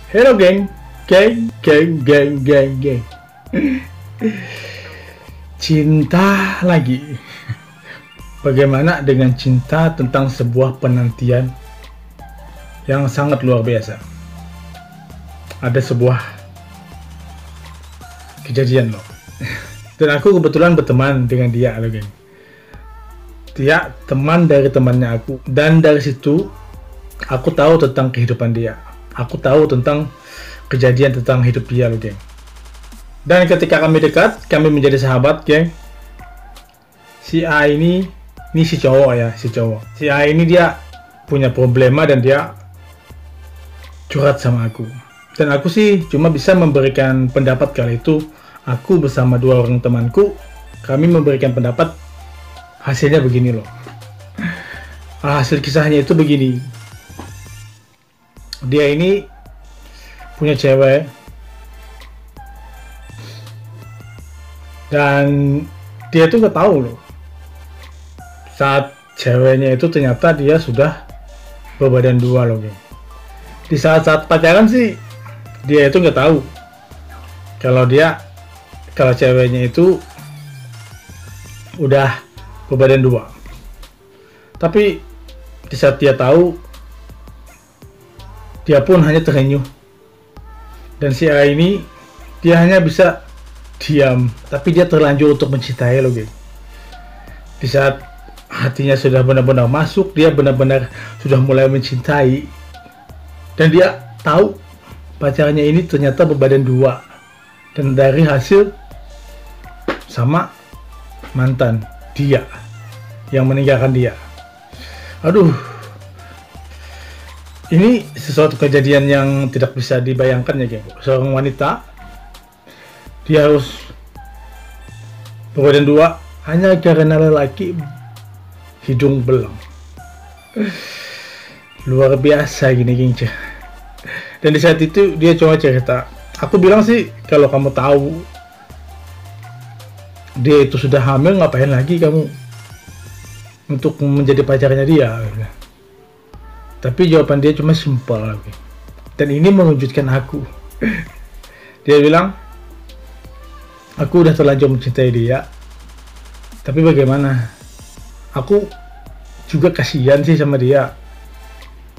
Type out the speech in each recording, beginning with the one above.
Hello geng, geng. Cinta lagi. Bagaimana dengan cinta tentang sebuah penantian yang sangat luar biasa? Ada sebuah kejadian loh. Dan aku kebetulan berteman dengan dia loh geng. Dia teman dari temannya aku. Dan dari situ aku tahu tentang kehidupan dia. Aku tahu tentang kejadian tentang hidup dia loh geng. Dan ketika kami dekat, kami menjadi sahabat geng. Si A ini si cowok ya, si cowok. Si A ini dia punya problema dan dia curhat sama aku. Dan aku sih cuma bisa memberikan pendapat kali itu. Aku bersama dua orang temanku, kami memberikan pendapat. Hasilnya begini loh. Hasil kisahnya itu begini. Dia ini punya cewek dan dia tuh nggak tahu loh saat ceweknya itu ternyata dia sudah berbadan dua loh geng. Di saat-saat pacaran sih dia itu nggak tahu kalau ceweknya itu udah berbadan dua. Tapi di saat dia tahu, dia pun hanya terenyuh. Dan si A ini dia hanya bisa diam, tapi dia terlanjur untuk mencintai lo geng. Di saat hatinya sudah benar-benar masuk, dia benar-benar sudah mulai mencintai. Dan dia tahu pacarnya ini ternyata berbadan dua. Dan dari hasil sama mantan dia yang meninggalkan dia. Aduh, ini sesuatu kejadian yang tidak bisa dibayangkan ya geng. Seorang wanita dia harus berbadan dua hanya karena lelaki hidung belang. Luar biasa gini geng. Dan di saat itu dia cuma cerita. Aku bilang sih, kalau kamu tahu dia itu sudah hamil, ngapain lagi kamu untuk menjadi pacarnya dia? Tapi jawaban dia cuma simpel lagi. Dan ini mengejutkan aku. Dia bilang, aku udah terlanjur mencintai dia. Tapi bagaimana? Aku juga kasihan sih sama dia.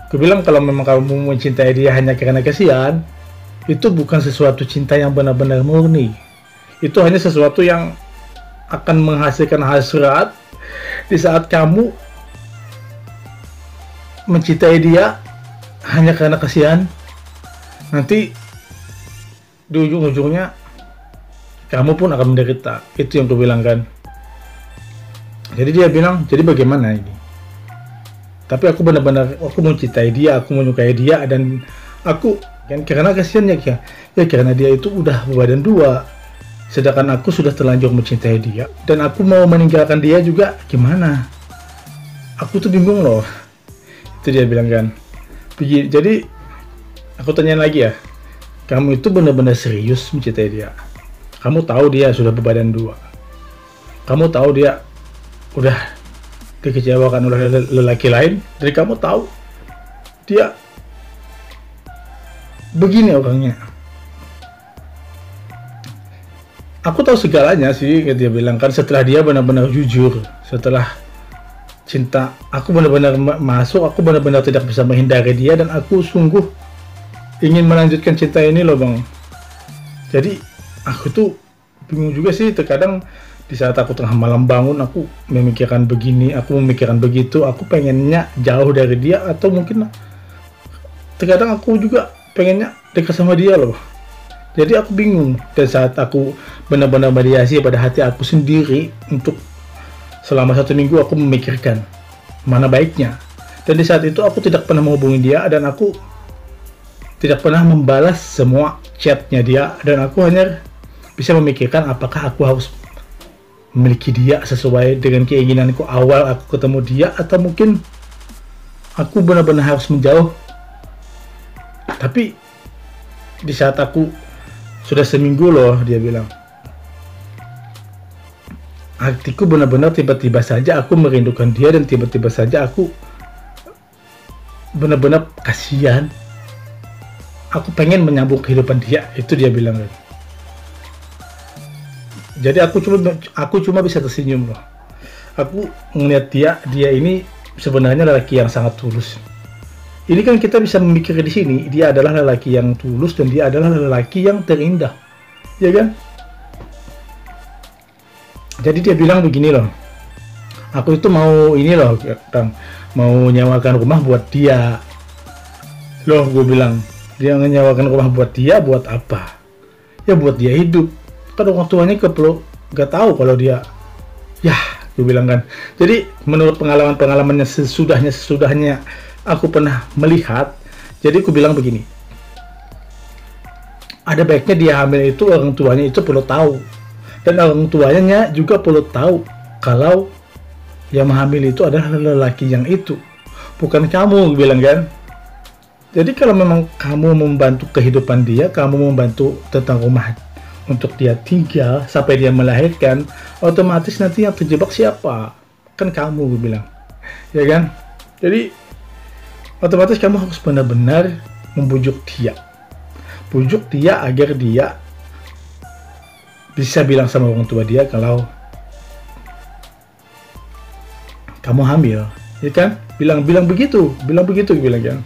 Aku bilang kalau memang kamu mencintai dia hanya karena kasihan, itu bukan sesuatu cinta yang benar-benar murni. Itu hanya sesuatu yang akan menghasilkan hasrat di saat kamu mencintai dia hanya karena kasihan. Nanti di ujung-ujungnya kamu pun akan menderita. Itu yang aku bilang kan. Jadi dia bilang, jadi bagaimana ini? Tapi aku benar-benar aku mencintai dia, aku menyukai dia, dan aku kan karena kasihan ya karena dia itu udah berbadan dua, sedangkan aku sudah terlanjur mencintai dia, dan aku mau meninggalkan dia juga gimana? Aku tuh bingung loh. Itu dia bilang kan. Jadi aku tanya lagi ya, kamu itu benar-benar serius mencintai dia? Kamu tahu dia sudah berbadan dua, kamu tahu dia udah dikecewakan oleh lelaki lain, jadi kamu tahu dia begini orangnya. Aku tahu segalanya sih, dia bilang kan, setelah dia benar-benar jujur, setelah cinta aku benar-benar masuk, aku benar-benar tidak bisa menghindari dia, dan aku sungguh ingin melanjutkan cinta ini loh bang. Jadi aku tuh bingung juga sih, terkadang di saat aku tengah malam bangun, aku memikirkan begini, aku memikirkan begitu, aku pengennya jauh dari dia, atau mungkin terkadang aku juga pengennya dekat sama dia loh. Jadi aku bingung, dan saat aku benar-benar mediasi pada hati aku sendiri untuk selama 1 minggu aku memikirkan mana baiknya. Dan di saat itu aku tidak pernah menghubungi dia, dan aku tidak pernah membalas semua chatnya dia, dan aku hanya bisa memikirkan apakah aku harus memiliki dia sesuai dengan keinginanku awal aku ketemu dia, atau mungkin aku benar-benar harus menjauh. Tapi di saat aku sudah 1 minggu loh, dia bilang, hatiku benar-benar tiba-tiba saja aku merindukan dia, dan tiba-tiba saja aku benar-benar kasihan. aku pengen menyambung kehidupan dia, itu dia bilang kan. Jadi aku cuma bisa tersenyum loh. Aku ngeliat dia ini sebenarnya lelaki yang sangat tulus. Ini kan kita bisa memikir di sini, dia adalah lelaki yang tulus dan dia adalah lelaki yang terindah, ya kan? Jadi dia bilang begini loh, aku itu mau ini loh, Kang, mau nyewakan rumah buat dia. Loh, gue bilang, dia nyewakan rumah buat dia, buat apa? Ya buat dia hidup. Kan orang tuanya gak tahu kalau dia, ya, gue bilang kan. Jadi menurut pengalamannya sesudahnya aku pernah melihat, jadi aku bilang begini, ada baiknya dia hamil itu orang tuanya itu perlu tahu, dan orang tuanya juga perlu tahu kalau yang hamil itu adalah lelaki yang itu, bukan kamu, gue bilang kan. Jadi kalau memang kamu membantu kehidupan dia, kamu membantu tentang rumah untuk dia tinggal sampai dia melahirkan, otomatis nanti yang terjebak siapa? Kan kamu, gue bilang, ya kan? Jadi otomatis kamu harus benar-benar membujuk dia, bujuk dia agar dia bisa bilang sama orang tua dia kalau kamu hamil, ya kan? Bilang begitu bilang kan.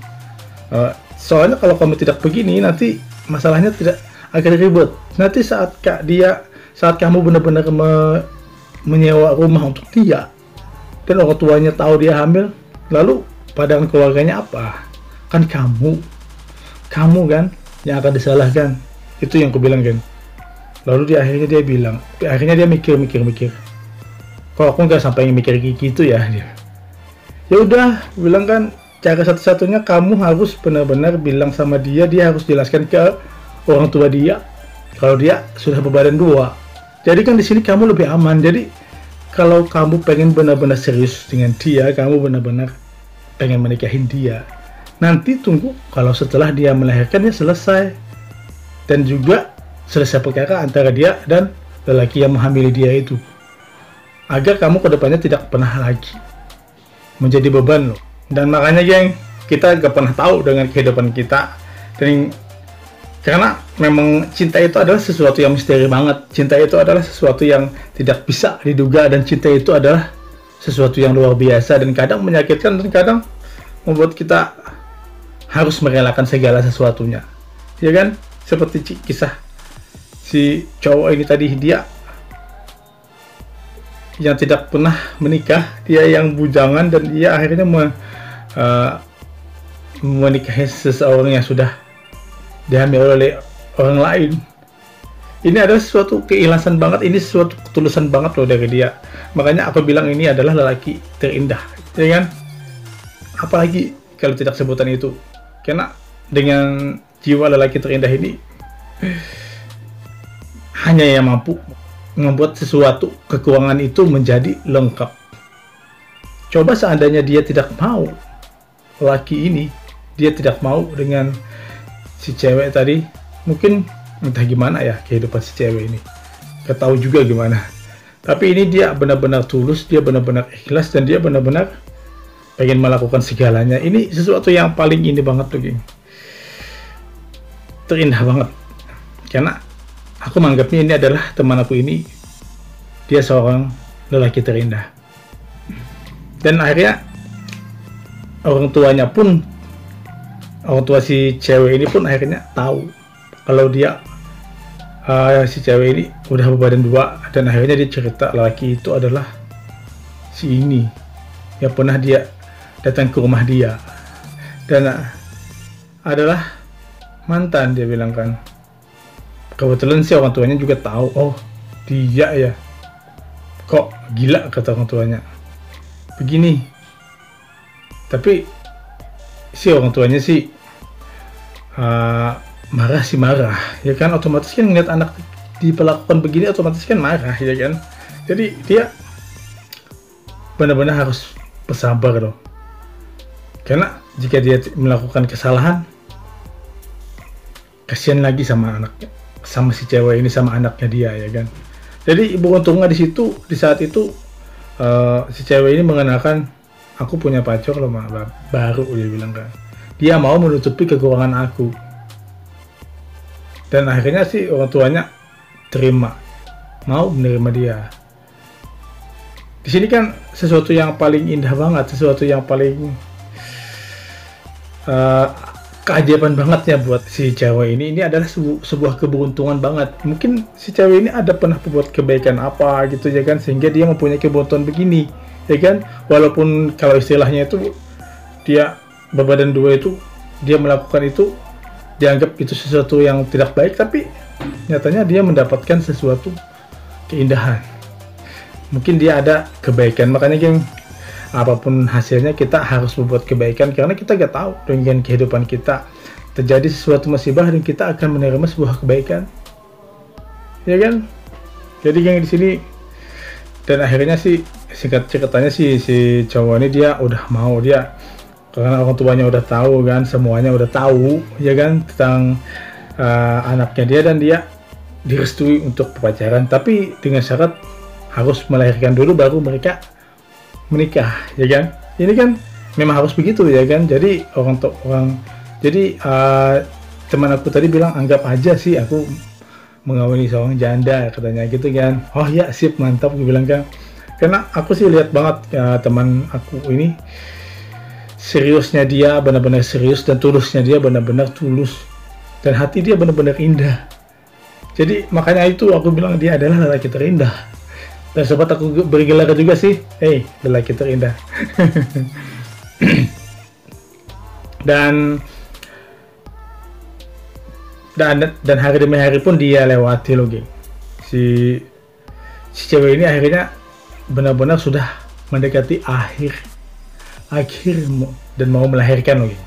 Soalnya kalau kamu tidak begini, nanti masalahnya tidak akan ribet. Nanti saat kamu benar-benar menyewa rumah untuk dia dan orang tuanya tahu dia hamil, lalu pandangan keluarganya apa? Kan kamu kan yang akan disalahkan. Itu yang aku bilang kan. Lalu akhirnya dia mikir. Kalau aku nggak sampai mikir gitu ya dia. Ya udah, bilang kan cara satu-satunya kamu harus benar-benar bilang sama dia harus jelaskan ke orang tua dia kalau dia sudah berbadan dua. Jadi kan di sini kamu lebih aman. Jadi kalau kamu pengen benar-benar serius dengan dia, kamu benar-benar pengen menikahin dia, nanti tunggu kalau setelah dia melahirkannya selesai, dan juga selesai perkara antara dia dan lelaki yang menghamili dia itu, agar kamu kedepannya tidak pernah lagi menjadi beban loh. Dan makanya geng, kita gak pernah tahu dengan kehidupan kita, dan karena memang cinta itu adalah sesuatu yang misteri banget. Cinta itu adalah sesuatu yang tidak bisa diduga, dan cinta itu adalah sesuatu yang luar biasa dan kadang menyakitkan dan kadang membuat kita harus merelakan segala sesuatunya, ya kan? Seperti kisah si cowok ini tadi, dia yang tidak pernah menikah, dia yang bujangan, dan dia akhirnya menikahi seseorang yang sudah dihamil oleh orang lain. Ini adalah sesuatu keikhlasan banget, ini sesuatu ketulusan banget loh dari dia. Makanya aku bilang ini adalah lelaki terindah, ya kan? Apalagi kalau tidak sebutan itu, karena dengan jiwa lelaki terindah ini hanya yang mampu membuat sesuatu kekurangan itu menjadi lengkap. Coba seandainya dia tidak mau, laki ini dia tidak mau dengan si cewek tadi, mungkin entah gimana ya kehidupan si cewek ini, gak tahu juga gimana. Tapi ini dia benar-benar tulus, dia benar-benar ikhlas, dan dia benar-benar pengen melakukan segalanya. Ini sesuatu yang paling ini banget tuh geng, terindah banget. Karena aku menganggapnya ini adalah teman aku ini, dia seorang lelaki terindah. Dan akhirnya orang tua si cewek ini pun akhirnya tahu kalau dia si cewek ini udah berbadan dua, dan akhirnya dia cerita lelaki itu adalah si ini yang pernah dia datang ke rumah dia, dan adalah mantan, dia bilang kan. Kebetulan sih orang tuanya juga tahu, oh dia ya, kok gila kata orang tuanya begini. Tapi si orang tuanya sih marah, ya kan? Otomatis kan ngeliat anak diperlakukan begini, otomatis kan marah, ya kan? Jadi dia benar-benar harus bersabar loh, karena jika dia melakukan kesalahan, kasihan lagi sama anaknya, sama si cewek ini, sama anaknya dia, ya kan? Jadi beruntungnya di situ, di saat itu si cewek ini mengenalkan, aku punya pacar loh, baru, dia bilang kan. Dia mau menutupi kekurangan aku. Dan akhirnya sih orang tuanya terima, mau menerima dia. Di sini kan sesuatu yang paling indah banget, sesuatu yang paling keajaiban banget ya buat si cewek ini. Ini adalah sebuah keberuntungan banget. Mungkin si cewek ini ada pernah berbuat kebaikan apa gitu ya kan, sehingga dia mempunyai keberuntungan begini ya kan. Walaupun kalau istilahnya itu dia berbadan dua itu, dia melakukan itu dianggap itu sesuatu yang tidak baik, tapi nyatanya dia mendapatkan sesuatu keindahan. Mungkin dia ada kebaikan. Makanya geng, apapun hasilnya kita harus berbuat kebaikan, karena kita gak tahu dengan kehidupan kita terjadi sesuatu musibah dan kita akan menerima sebuah kebaikan, ya kan. Jadi geng, di sini dan akhirnya sih singkat ceritanya si cowok ini dia udah mau, dia karena orang tuanya udah tahu kan, semuanya udah tahu ya kan tentang anaknya dia, dan dia direstui untuk pacaran, tapi dengan syarat harus melahirkan dulu baru mereka menikah ya kan. Ini kan memang harus begitu ya kan. Jadi teman aku tadi bilang, anggap aja sih aku mengawini seorang janda katanya gitu kan. Oh ya sip, mantap gue bilang kan. Karena aku sih lihat banget teman aku ini seriusnya dia benar-benar serius, dan tulusnya dia benar-benar tulus, dan hati dia benar-benar indah. Jadi makanya itu aku bilang dia adalah lelaki terindah. Dan sobat aku beri gelar juga sih, lelaki terindah. dan hari demi hari pun dia lewati loh geng. Si cewek ini akhirnya benar-benar sudah mendekati akhir dan mau melahirkan loh geng.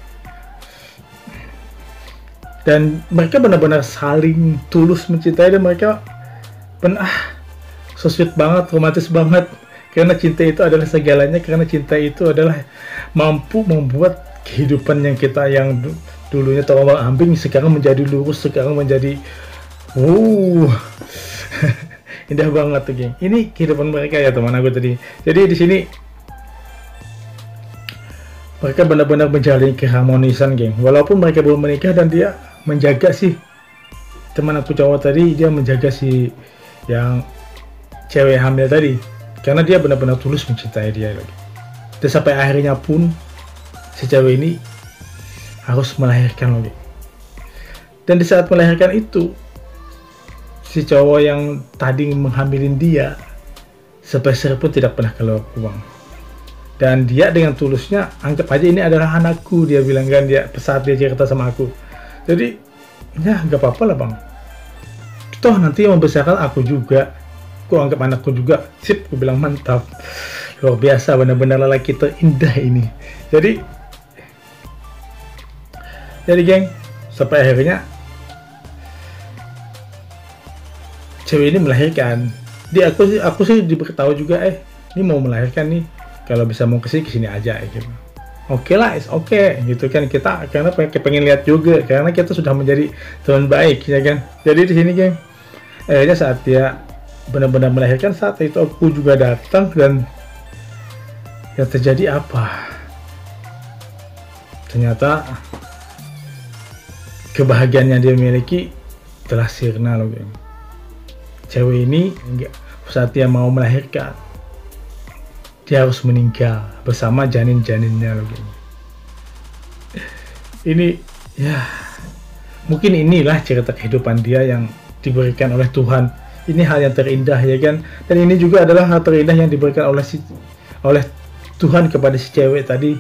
Dan mereka benar-benar saling tulus mencintai, dan mereka benar so sweet banget, romantis banget, karena cinta itu adalah segalanya, karena cinta itu adalah mampu membuat kehidupan yang kita yang dulunya terombang-ambing sekarang menjadi lurus, sekarang menjadi indah banget tuh geng. Ini kehidupan mereka ya teman aku tadi. Jadi di sini mereka benar-benar menjalin keharmonisan geng, walaupun mereka belum menikah, dan dia menjaga sih, teman aku cowok tadi, dia menjaga si yang cewek hamil tadi, karena dia benar-benar tulus mencintai dia lagi. Dan sampai akhirnya pun si cewek ini harus melahirkan lagi. Dan di saat melahirkan itu, si cowok yang tadi menghamilin dia sepeser pun tidak pernah keluar uang. Dan dia dengan tulusnya, anggap aja ini adalah anakku, dia bilang kan, dia saat dia cerita sama aku. Jadi ya gak apa-apa lah bang, toh nanti yang membesarkan aku juga, aku anggap anakku juga. Sip, aku bilang mantap, luar biasa, benar-benar lelaki terindah ini. Jadi geng, sampai akhirnya cewek ini melahirkan. Aku sih diberitahu juga, ini mau melahirkan nih, kalau bisa mau kesini aja gitu. Oke lah, it's okay gitu kan, kita karena pengen lihat juga, karena kita sudah menjadi teman baik ya kan. Jadi di sini geng, akhirnya saat dia benar-benar melahirkan, saat itu aku juga datang, dan yang terjadi apa? Ternyata kebahagiaan yang dia miliki telah sirna loh geng. Cewek ini saat dia mau melahirkan, dia harus meninggal bersama janin-janinnya loh geng. Ini ya, mungkin inilah cerita kehidupan dia yang diberikan oleh Tuhan. Ini hal yang terindah ya kan. Dan ini juga adalah hal terindah yang diberikan oleh Tuhan kepada si cewek tadi.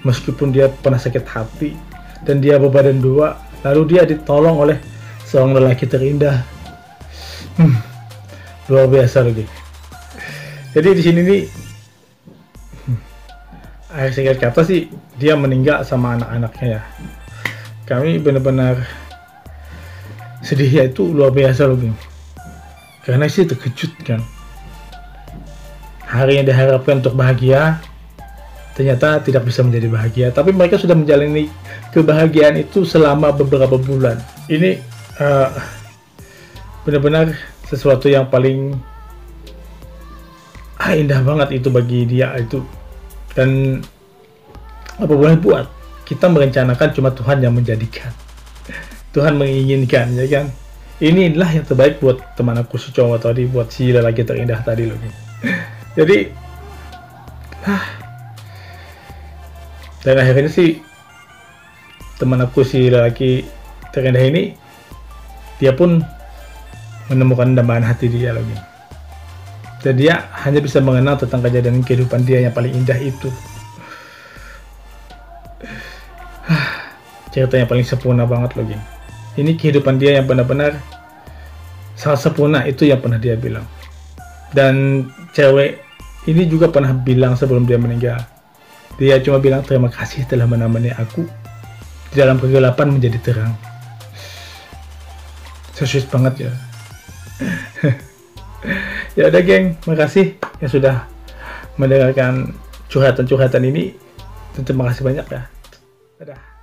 Meskipun dia pernah sakit hati dan dia berbadan dua, lalu dia ditolong oleh seorang lelaki terindah. Luar biasa lagi. Jadi di sini nih, akhir singkat kata sih, dia meninggal sama anak-anaknya ya. Kami benar-benar sedihnya itu luar biasa loh geng. Karena sih terkejut kan, hari yang diharapkan untuk bahagia ternyata tidak bisa menjadi bahagia. Tapi mereka sudah menjalani kebahagiaan itu selama beberapa bulan. Ini benar-benar sesuatu yang paling indah banget itu bagi dia itu. Dan apa boleh buat, kita merencanakan, cuma Tuhan yang menjadikan, Tuhan menginginkan ya kan. inilah yang terbaik buat teman aku si cowok tadi, buat si lelaki terindah tadi loh. Jadi dan akhirnya sih teman aku si lelaki terindah ini, dia pun menemukan dambaan hati dia loh. Dan dia hanya bisa mengenal tentang kejadian kehidupan dia yang paling indah itu. Ceritanya paling sempurna banget loh, geng. Ini kehidupan dia yang benar-benar sangat sempurna, itu yang pernah dia bilang. Dan cewek ini juga pernah bilang sebelum dia meninggal, dia cuma bilang terima kasih telah menemani aku di dalam kegelapan menjadi terang. Serius banget ya. Ya udah geng, makasih yang sudah mendengarkan curhatan-curhatan ini. Terima kasih banyak ya. Dadah.